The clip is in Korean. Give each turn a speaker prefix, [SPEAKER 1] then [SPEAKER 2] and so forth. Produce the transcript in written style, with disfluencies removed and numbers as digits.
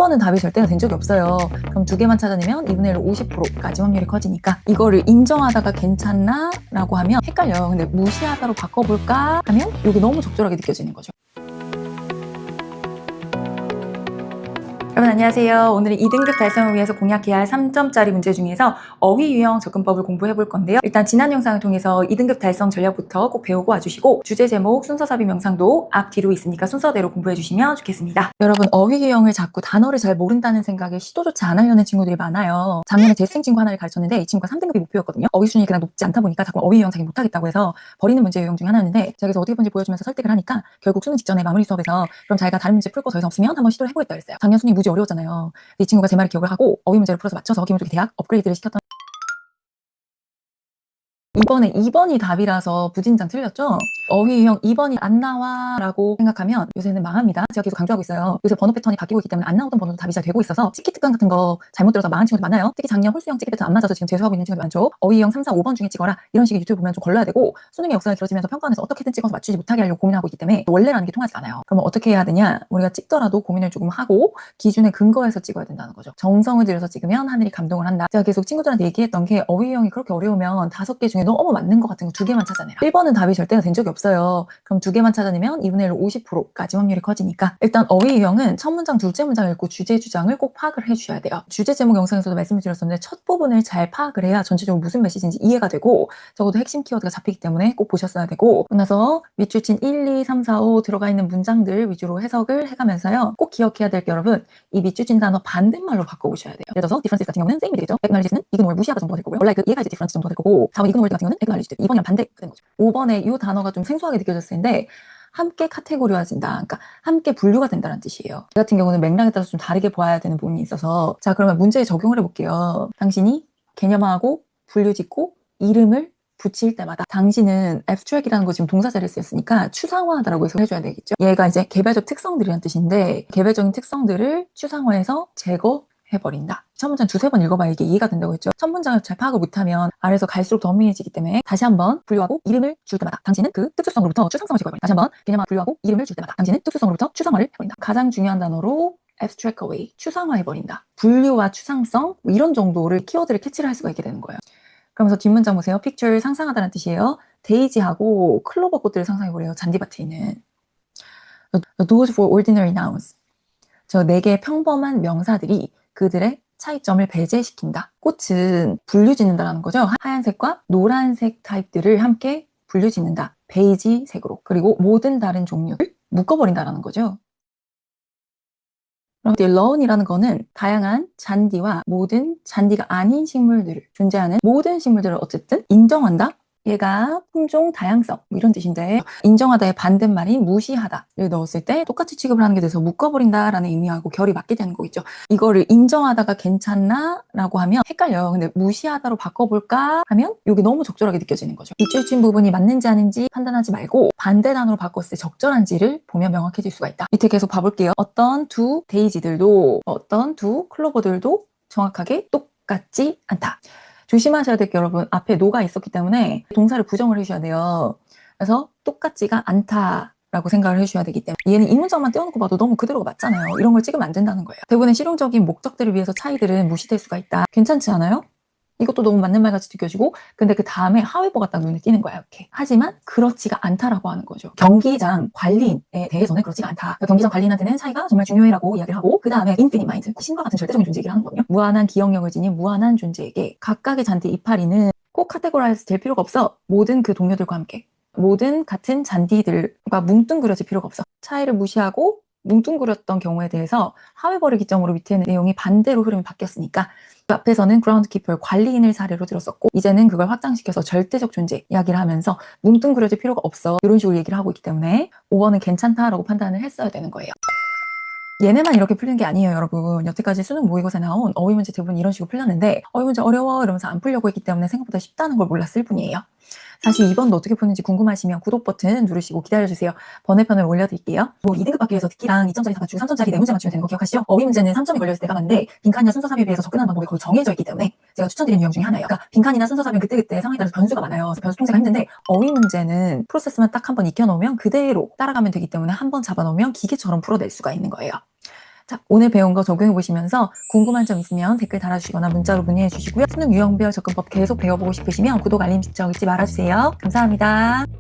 [SPEAKER 1] 1번은 답이 절대가 된 적이 없어요. 그럼 두 개만 찾아내면 2분의 1 50%까지 확률이 커지니까 이거를 인정하다가 괜찮나? 라고 하면 헷갈려요. 근데 무시하다로 바꿔볼까? 하면 이게 너무 적절하게 느껴지는 거죠. 여러분 안녕하세요. 오늘은 2등급 달성을 위해서 공략해야 할 3점짜리 문제 중에서 어휘 유형 접근법을 공부해 볼 건데요. 일단 지난 영상을 통해서 2등급 달성 전략부터 꼭 배우고 와주시고 주제 제목, 순서 삽입 영상도 앞 뒤로 있으니까 순서대로 공부해 주시면 좋겠습니다. 여러분 어휘 유형을 자꾸 단어를 잘 모른다는 생각에 시도조차 안 하려는 친구들이 많아요. 작년에 제 학생 친구 하나를 가르쳤는데 이 친구가 3등급이 목표였거든요. 어휘 수준이 그냥 높지 않다 보니까 자꾸 어휘 유형 자기 못하겠다고 해서 버리는 문제 유형 중에 하나였는데 제가 그래서 어떻게 보는지 보여주면서 설득을 하니까 결국 수능 직전에 마무리 수업에서 그럼 자기가 다른 문제 풀 거 더 이상 없으면 한번 시도를 해보겠다 그랬어요. 작년 수능이 무지 어려웠잖아요. 이 친구가 제 말을 기억을 하고 어휘 문제를 풀어서 맞춰서 기본 쪽에 대학 업그레이드를 시켰던 이번에 2번이 답이라서 부진장 틀렸죠? 어휘 유형 2번이 안 나와 라고 생각하면 요새는 망합니다. 제가 계속 강조하고 있어요. 요새 번호 패턴이 바뀌고 있기 때문에 안 나오던 번호도 답이 잘 되고 있어서 찍기 특강 같은 거 잘못 들어서 망한 친구들 많아요. 특히 작년 홀수형 찍기 패턴 안 맞아서 지금 재수하고 있는 친구들 많죠. 어휘 유형 3, 4, 5번 중에 찍어라 이런 식의 유튜브 보면 좀 걸러야 되고 수능의 역사가 길어지면서 평가원에서 어떻게든 찍어서 맞추지 못하게 하려고 고민하고 있기 때문에 원래라는 게 통하지 않아요. 그러면 어떻게 해야 되냐? 우리가 찍더라도 고민을 조금 하고 기준에 근거해서 찍어야 된다는 거죠. 정성을 들여서 찍으면 하늘이 감동을 한다. 제가 계속 친구들한테 얘기했던 게 어휘 유형이 그렇게 어려우면 5개 중에 너무 맞는 것 같은 거 2개만 찾아내라. 1번은 답이 절대가 된 적이 없어요. 그럼 2개만 찾아내면 2분의 1 50%까지 확률이 커지니까 일단 어휘 유형은 첫 문장, 둘째 문장 읽고 주제 주장을 꼭 파악을 해주셔야 돼요. 주제 제목 영상에서도 말씀을 드렸었는데 첫 부분을 잘 파악을 해야 전체적으로 무슨 메시지인지 이해가 되고 적어도 핵심 키워드가 잡히기 때문에 꼭 보셨어야 되고 끝나서 밑줄친 1, 2, 3, 4, 5 들어가 있는 문장들 위주로 해석을 해가면서요. 꼭 기억해야 될 게 여러분 이 밑줄친 단어 반대말로 바꿔보셔야 돼요. 예를 들어서 differences 같은 경우는 same이 되겠죠. acknowledges는 ignore 무시하다 정도가 될 거고요. like 얘가 이제 difference 정도가 될 거고 4번 ignore 같은 경우는 acknowledged 2번이랑 반대가 되는 거죠. 5번에 이 단어가 좀 생소하게 느껴졌을 텐데 함께 카테고리화진다. 그러니까 함께 분류가 된다는 뜻이에요. 이 같은 경우는 맥락에 따라서 좀 다르게 봐야 되는 부분이 있어서 자 그러면 문제에 적용을 해볼게요. 당신이 개념화하고 분류짓고 이름을 붙일 때마다 당신은 abstract이라는 거 지금 동사자를 쓰였으니까 추상화하다라고 해서 해줘야 되겠죠. 얘가 이제 개별적 특성들이란 뜻인데 개별적인 특성들을 추상화해서 제거해버린다. 첫 문장 2-3번 읽어봐야 이게 이해가 된다고 했죠. 첫 문장을 잘 파악을 못하면 아래에서 갈수록 더 미해지기 때문에 다시 한번 분류하고 이름을 줄 때마다 당신은 그 특수성으로부터 추상성을 제거해버린다. 다시 한번 개념화 분류하고 이름을 줄 때마다 당신은 특수성으로부터 추상화를 해버린다. 가장 중요한 단어로 abstract away, 추상화해버린다. 분류와 추상성 뭐 이런 정도를 키워드를 캐치를 할 수가 있게 되는 거예요. 그러면서 뒷문장 보세요. 픽처를 상상하다는 뜻이에요. 데이지하고 클로버 꽃들을 상상해보래요. 잔디밭에 있는 those for ordinary nouns. 저 4개의 평범한 명사들이 그들의 차이점을 배제시킨다. 꽃은 분류짓는다라는 거죠. 하얀색과 노란색 타입들을 함께 분류짓는다. 베이지색으로. 그리고 모든 다른 종류를 묶어버린다라는 거죠. 그럼 alonei라는 거는 다양한 잔디와 모든 잔디가 아닌 식물들을 존재하는 모든 식물들을 어쨌든 인정한다. 얘가 품종 다양성 뭐 이런 뜻인데 인정하다의 반대말인 무시하다를 넣었을 때 똑같이 취급을 하는 게 돼서 묶어버린다라는 의미하고 결이 맞게 되는 거겠죠. 이거를 인정하다가 괜찮나? 라고 하면 헷갈려요. 근데 무시하다로 바꿔볼까? 하면 이게 너무 적절하게 느껴지는 거죠. 밑줄친 부분이 맞는지 아닌지 판단하지 말고 반대 단어로 바꿨을 때 적절한지를 보면 명확해질 수가 있다. 밑에 계속 봐볼게요. 어떤 두 데이지들도 어떤 두 클로버들도 정확하게 똑같지 않다. 조심하셔야 될 게 여러분 앞에 노가 있었기 때문에 동사를 부정을 해주셔야 돼요. 그래서 똑같지가 않다라고 생각을 해주셔야 되기 때문에 얘는 이 문장만 떼어놓고 봐도 너무 그대로가 맞잖아요. 이런 걸 찍으면 안 된다는 거예요. 대부분의 실용적인 목적들을 위해서 차이들은 무시될 수가 있다. 괜찮지 않아요? 이것도 너무 맞는 말 같이 느껴지고 근데 그 다음에 하웨버가 딱 눈에 띄는 거야 이렇게. 하지만 그렇지가 않다라고 하는 거죠. 경기장 관리인에 대해서는 그렇지가 않다. 경기장 관리인한테는 차이가 정말 중요해라고 이야기를 하고 그 다음에 infinite mind, 신과 같은 절대적인 존재 얘기를 하는 거거든요. 무한한 기억력을 지닌 무한한 존재에게 각각의 잔디 이파리는 꼭 카테고라이즈 될 필요가 없어. 모든 그 동료들과 함께 모든 같은 잔디들과 뭉뚱그려질 필요가 없어. 차이를 무시하고 뭉뚱그렸던 경우에 대해서 하웨버를 기점으로 밑에 있는 내용이 반대로 흐름이 바뀌었으니까 그 앞에서는 그라운드키퍼 관리인을 사례로 들었었고 이제는 그걸 확장시켜서 절대적 존재 이야기를 하면서 뭉뚱그려질 필요가 없어 이런 식으로 얘기를 하고 있기 때문에 5번은 괜찮다라고 판단을 했어야 되는 거예요. 얘네만 이렇게 풀리는 게 아니에요 여러분. 여태까지 수능 모의고사에 나온 어휘 문제 대부분 이런 식으로 풀렸는데 어휘 문제 어려워 이러면서 안 풀려고 했기 때문에 생각보다 쉽다는 걸 몰랐을 뿐이에요. 사실 2번도 어떻게 푸는지 궁금하시면 구독 버튼 누르시고 기다려주세요. 번외편을 올려드릴게요. 뭐 2등급 받기 위해서 듣기랑 2점짜리 다 맞추고 3점짜리 4문제 맞추면 되는 거 기억하시죠? 어휘 문제는 3점이 걸려있을 때가 많은데 빈칸이나 순서 삽입에 비해서 접근하는 방법이 거의 정해져 있기 때문에 제가 추천드리는 유형 중에 하나예요. 그러니까 빈칸이나 순서 삽입은 그때그때 상황에 따라서 변수가 많아요. 그래서 변수 통제가 힘든데 어휘 문제는 프로세스만 딱 한 번 익혀놓으면 그대로 따라가면 되기 때문에 한 번 잡아놓으면 기계처럼 풀어낼 수가 있는 거예요. 자, 오늘 배운 거 적용해 보시면서 궁금한 점 있으면 댓글 달아주시거나 문자로 문의해 주시고요. 수능 유형별 접근법 계속 배워보고 싶으시면 구독, 알림 설정 잊지 말아주세요. 감사합니다.